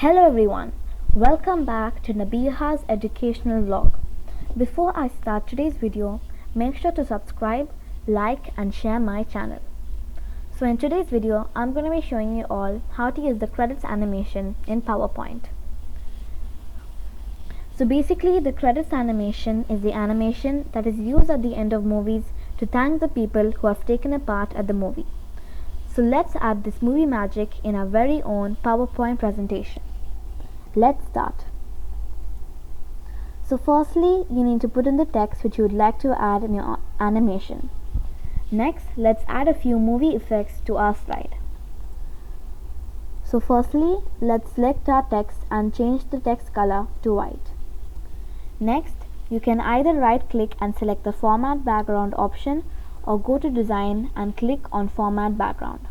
Hello everyone, welcome back to Nabiha's educational vlog. Before I start today's video, make sure to subscribe, like and share my channel. So in today's video, I'm going to be showing you all how to use the credits animation in PowerPoint. So basically the credits animation is the animation that is used at the end of movies to thank the people who have taken a part at the movie. So let's add this movie magic in our very own PowerPoint presentation. Let's start. So firstly, you need to put in the text which you would like to add in your animation. Next, let's add a few movie effects to our slide. So firstly, let's select our text and change the text color to white. Next, you can either right click and select the format background option or go to design and click on format background.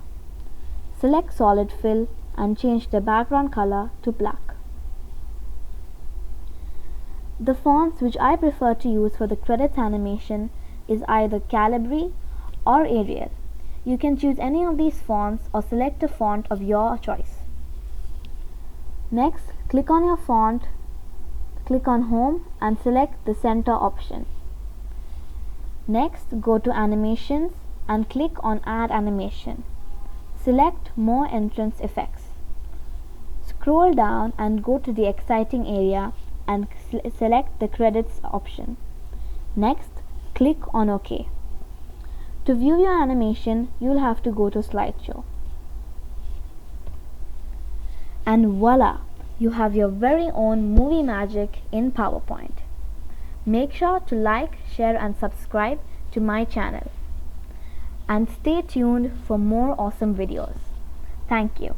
Select solid fill and change the background color to black. The fonts which I prefer to use for the credits animation is either Calibri or Arial. You can choose any of these fonts or select a font of your choice. Next, click on your font, click on Home and select the center option. Next, go to Animations and click on Add Animation. Select More Entrance Effects. Scroll down and go to the Exciting area and select the Credits option. Next, click on OK. To view your animation, you'll have to go to Slideshow. And voila! You have your very own movie magic in PowerPoint. Make sure to like, share and subscribe to my channel. And stay tuned for more awesome videos. Thank you.